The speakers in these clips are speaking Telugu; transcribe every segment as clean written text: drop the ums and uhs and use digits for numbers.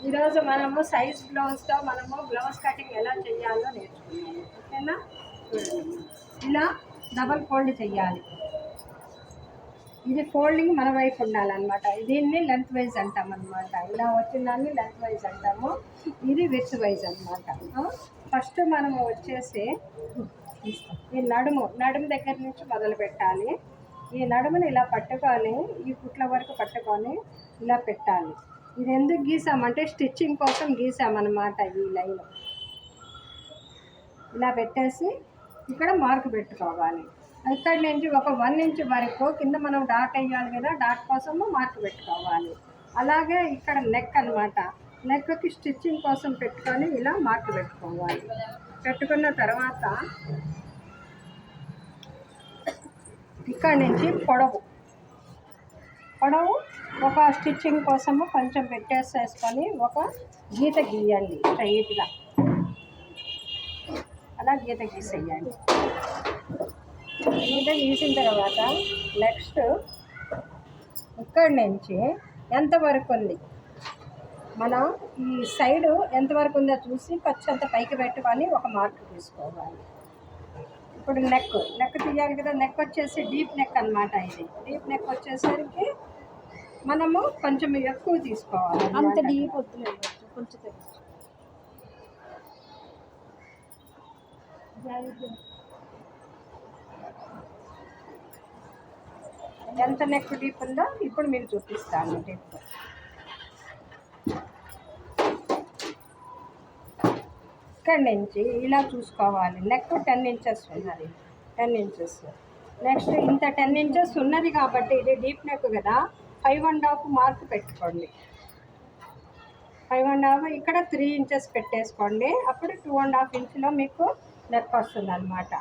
ఈరోజు మనము సైజ్ బ్లౌజ్తో మనము బ్లౌజ్ కటింగ్ ఎలా చేయాలో నేర్చుకున్నాము. ఓకేనా? చూడండి, ఇలా డబల్ ఫోల్డ్ చేయాలి. ఇది ఫోల్డింగ్ మన వైపు ఉండాలన్నమాట. దీన్ని లెంత్ వైజ్ అంటాం అనమాట. ఇలా వచ్చిందాన్ని లెంత్ వైజ్ అంటాము, ఇది విడ్త్ వైజ్ అనమాట. ఫస్ట్ మనము వచ్చేసి ఈ నడుము దగ్గర నుంచి మొదలు పెట్టాలి. ఈ నడుముని ఇలా పట్టుకొని ఈ కుట్ల వరకు పట్టుకొని ఇలా పెట్టాలి. ఇది ఎందుకు గీసామంటే స్టిచ్చింగ్ కోసం గీసామన్నమాట. ఈ లైన్ ఇలా పెట్టేసి ఇక్కడ మార్క్ పెట్టుకోవాలి. ఇక్కడ నుంచి ఒక 1 ఇంచ్ వరకు కింద మనం డాట్ వేయాలి కదా, డాట్ కోసము మార్క్ పెట్టుకోవాలి. అలాగే ఇక్కడ నెక్ అనమాట. నెక్కి స్టిచ్చింగ్ కోసం పెట్టుకొని ఇలా మార్క్ పెట్టుకోవాలి. పెట్టుకున్న తర్వాత ఇక్కడ నుంచి పొడవు ఒక స్టిచ్చింగ్ కోసము కొంచెం పెట్టేసేసుకొని ఒక గీత గీయండి స్ట్రైట్గా. అలా గీత గీసేయండి. గీత గీసిన తర్వాత నెక్స్ట్ ఇక్కడి నుంచి ఎంతవరకు ఉంది, మనం ఈ సైడు ఎంతవరకు ఉందో చూసి కొంచెంత పైకి పెట్టుకొని ఒక మార్క్ తీసుకోవాలి. ఇప్పుడు నెక్ తీయాలి కదా. నెక్ వచ్చేసి డీప్ నెక్ అనమాట. ఇది డీప్ నెక్ వచ్చేసరికి మనము కొంచెం ఎక్కువ తీసుకోవాలి. అంత డీప్ వద్దులేదు, కొంచెం ఎంత నెక్ డీప్ ఉందో ఇప్పుడు మీకు చూపిస్తాను. డీప్ ఇక్కడ నుంచి ఇలా చూసుకోవాలి. నెక్ 10 ఇంచెస్ ఉన్నది, 10 ఇంచెస్. నెక్స్ట్ ఇంత 10 ఇంచెస్ ఉన్నది కాబట్టి ఇది డీప్ నెక్ కదా, 5.5 మార్క్ పెట్టుకోండి. 5.5 ఇక్కడ 3 ఇంచెస్ పెట్టేసుకోండి. అప్పుడు 2.5 ఇంచులో మీకు నెక్ వస్తుంది అనమాట.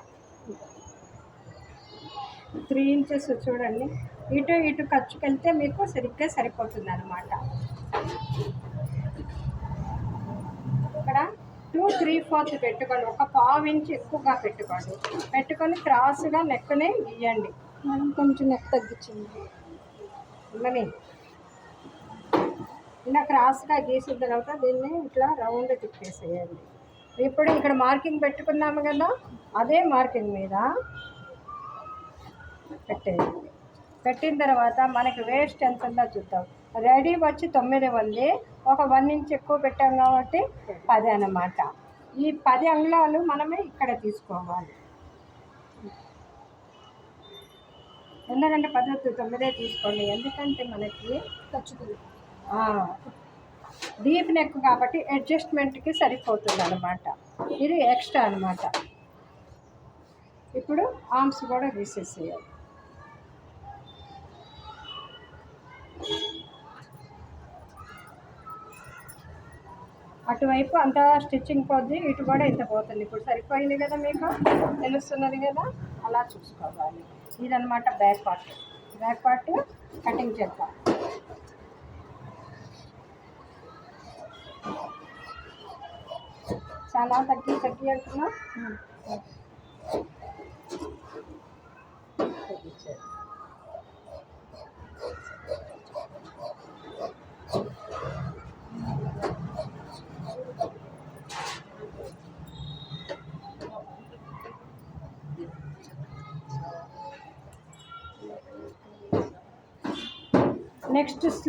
3 ఇంచెస్ చూడండి. ఇటు ఖర్చుకెళ్తే మీకు సరిగ్గా సరిపోతుంది అనమాట. ఇక్కడ 2 3/4 పెట్టుకోండి. ఒక 1/2 ఇంచ్ ఎక్కువగా పెట్టుకొని క్రాస్గా నెక్ని గీయండి. కొంచెం నెక్ తగ్గించండి. మరి ఇలా క్రాస్గా గీసిన తర్వాత దీన్ని ఇట్లా రౌండ్ తిప్పేసేయండి. ఇప్పుడు ఇక్కడ మార్కింగ్ పెట్టుకున్నాము కదా, అదే మార్కింగ్ మీద పెట్టేయండి. పెట్టిన తర్వాత మనకి వేస్ట్ ఎంత ఉందో చూద్దాం. రెడీ వచ్చి 9 ఉంది. ఒక 1 ఇంచ్ ఎక్కువ పెట్టాం కాబట్టి 10 అన్నమాట. ఈ 10 అంగుళాలు మనమే ఇక్కడ తీసుకోవాలి. ఎందుకంటే 10 9 తీసుకోండి, ఎందుకంటే మనకి ఖర్చుతుంది. డీప్ నెక్ కాబట్టి అడ్జస్ట్మెంట్కి సరిపోతుంది అన్నమాట. ఇది ఎక్స్ట్రా అన్నమాట. ఇప్పుడు ఆర్మ్స్ కూడా తీసేసేయాలి. అటువైపు అంతా స్టిచ్చింగ్ పోద్ది, ఇటు కూడా ఇంత పోతుంది. ఇప్పుడు సరిపోయింది కదా, మీకు తెలుస్తున్నది కదా. అలా చూసుకోవాలి. ఇదనమాట బ్యాక్ పార్ట్ కటింగ్ చేద్దాం. చాలా తగ్గి అంటున్నా. నెక్స్ట్